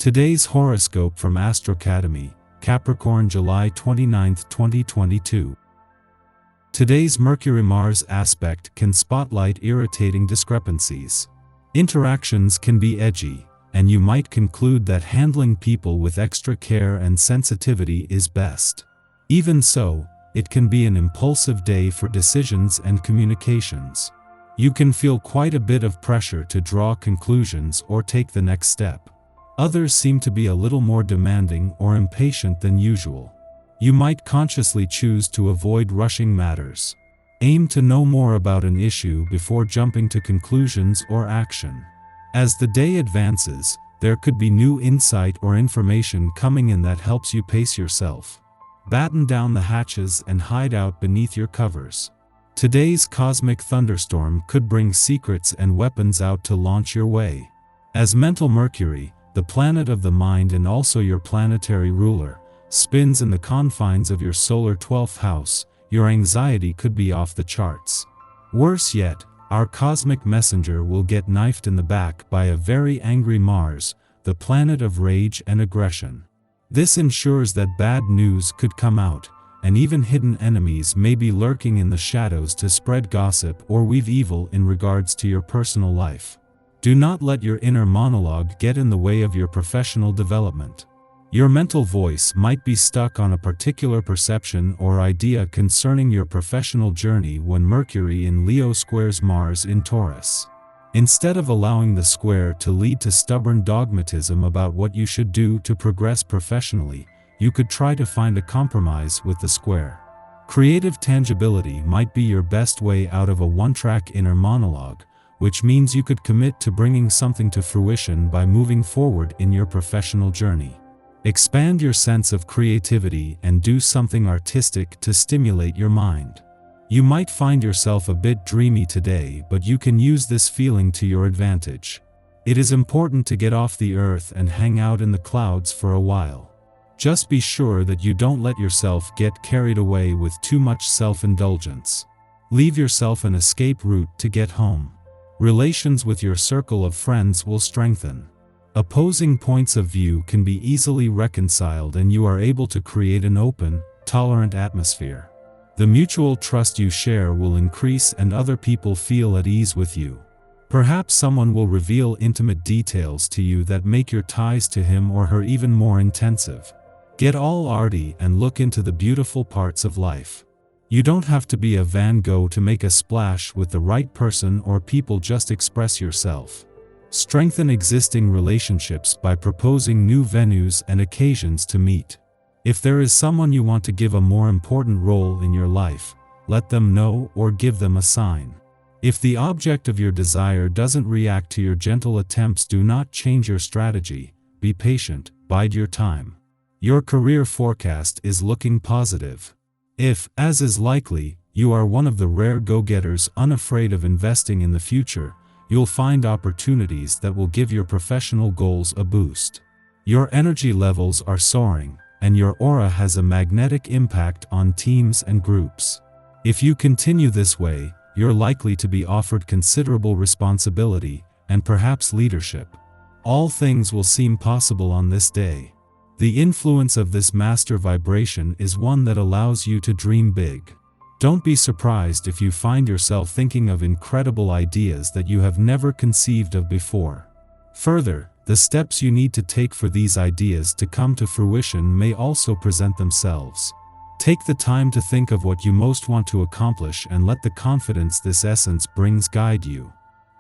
Today's horoscope from Astrocademy, Capricorn July 29, 2022. Today's Mercury-Mars aspect can spotlight irritating discrepancies. Interactions can be edgy, and you might conclude that handling people with extra care and sensitivity is best. Even so, it can be an impulsive day for decisions and communications. You can feel quite a bit of pressure to draw conclusions or take the next step. Others seem to be a little more demanding or impatient than usual. You might consciously choose to avoid rushing matters. Aim to know more about an issue before jumping to conclusions or action. As the day advances, there could be new insight or information coming in that helps you pace yourself. Batten down the hatches and hide out beneath your covers. Today's cosmic thunderstorm could bring secrets and weapons out to launch your way. As mental Mercury, the planet of the mind and also your planetary ruler, spins in the confines of your solar 12th house, your anxiety could be off the charts. Worse yet, our cosmic messenger will get knifed in the back by a very angry Mars, the planet of rage and aggression. This ensures that bad news could come out, and even hidden enemies may be lurking in the shadows to spread gossip or weave evil in regards to your personal life. Do not let your inner monologue get in the way of your professional development. Your mental voice might be stuck on a particular perception or idea concerning your professional journey when Mercury in Leo squares Mars in Taurus. Instead of allowing the square to lead to stubborn dogmatism about what you should do to progress professionally, you could try to find a compromise with the square. Creative tangibility might be your best way out of a one-track inner monologue, which means you could commit to bringing something to fruition by moving forward in your professional journey. Expand your sense of creativity and do something artistic to stimulate your mind. You might find yourself a bit dreamy today, but you can use this feeling to your advantage. It is important to get off the earth and hang out in the clouds for a while. Just be sure that you don't let yourself get carried away with too much self-indulgence. Leave yourself an escape route to get home. Relations with your circle of friends will strengthen. Opposing points of view can be easily reconciled and you are able to create an open, tolerant atmosphere. The mutual trust you share will increase and other people feel at ease with you. Perhaps someone will reveal intimate details to you that make your ties to him or her even more intensive. Get all arty and look into the beautiful parts of life. You don't have to be a Van Gogh to make a splash with the right person or people, just express yourself. Strengthen existing relationships by proposing new venues and occasions to meet. If there is someone you want to give a more important role in your life, let them know or give them a sign. If the object of your desire doesn't react to your gentle attempts, do not change your strategy. Be patient, bide your time. Your career forecast is looking positive. If, as is likely, you are one of the rare go-getters unafraid of investing in the future, you'll find opportunities that will give your professional goals a boost. Your energy levels are soaring, and your aura has a magnetic impact on teams and groups. If you continue this way, you're likely to be offered considerable responsibility, and perhaps leadership. All things will seem possible on this day. The influence of this master vibration is one that allows you to dream big. Don't be surprised if you find yourself thinking of incredible ideas that you have never conceived of before. Further, the steps you need to take for these ideas to come to fruition may also present themselves. Take the time to think of what you most want to accomplish and let the confidence this essence brings guide you.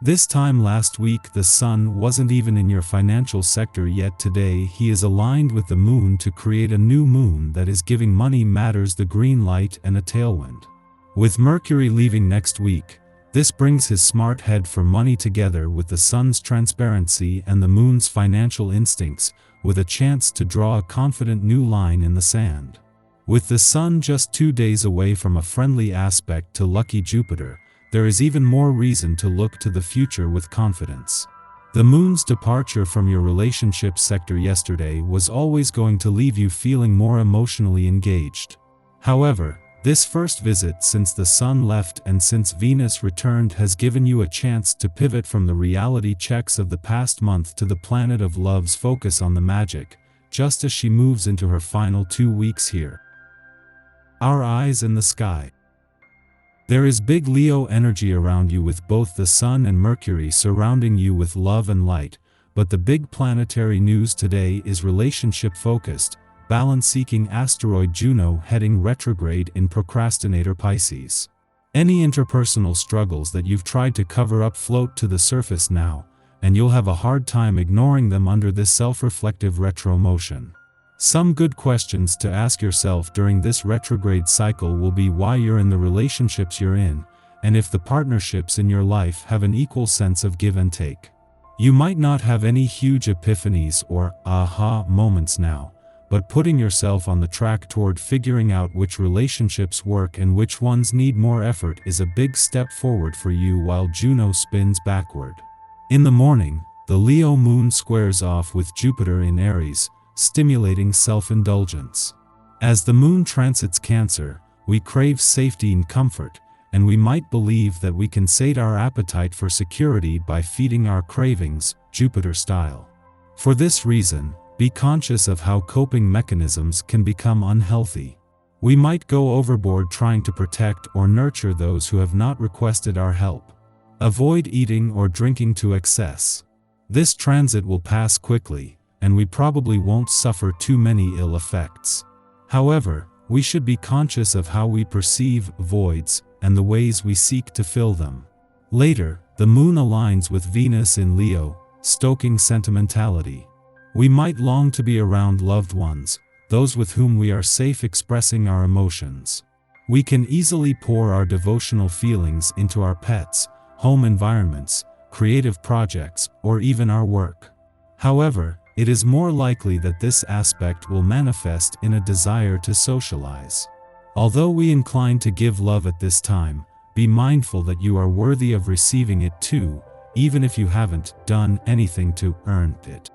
This time last week the sun wasn't even in your financial sector yet. Today he is aligned with the moon to create a new moon that is giving money matters the green light and a tailwind. With Mercury leaving next week, this brings his smart head for money together with the sun's transparency and the moon's financial instincts, with a chance to draw a confident new line in the sand. With the sun just 2 days away from a friendly aspect to lucky Jupiter, there is even more reason to look to the future with confidence. The moon's departure from your relationship sector yesterday was always going to leave you feeling more emotionally engaged. However, This first visit since the Sun left and since Venus returned has given you a chance to pivot from the reality checks of the past month to the planet of love's focus on the magic, just as she moves into her final 2 weeks here. Our eyes in the sky. There is big Leo energy around you with both the Sun and Mercury surrounding you with love and light, but the big planetary news today is relationship-focused, balance-seeking asteroid Juno heading retrograde in procrastinator Pisces. Any interpersonal struggles that you've tried to cover up float to the surface now, and you'll have a hard time ignoring them under this self-reflective retro motion. Some good questions to ask yourself during this retrograde cycle will be why you're in the relationships you're in, and if the partnerships in your life have an equal sense of give and take. You might not have any huge epiphanies or aha moments now, but putting yourself on the track toward figuring out which relationships work and which ones need more effort is a big step forward for you while Juno spins backward. In the morning, the Leo moon squares off with Jupiter in Aries, stimulating self-indulgence. As the moon transits Cancer, we crave safety and comfort, and we might believe that we can sate our appetite for security by feeding our cravings, Jupiter style. For this reason, be conscious of how coping mechanisms can become unhealthy. We might go overboard trying to protect or nurture those who have not requested our help. Avoid eating or drinking to excess. This transit will pass quickly, and we probably won't suffer too many ill effects. However, we should be conscious of how we perceive voids and the ways we seek to fill them. Later, the moon aligns with Venus in Leo, stoking sentimentality. We might long to be around loved ones, those with whom we are safe expressing our emotions. We can easily pour our devotional feelings into our pets, home environments, creative projects, or even our work. However, it is more likely that this aspect will manifest in a desire to socialize. Although we incline to give love at this time, be mindful that you are worthy of receiving it too, even if you haven't done anything to earn it.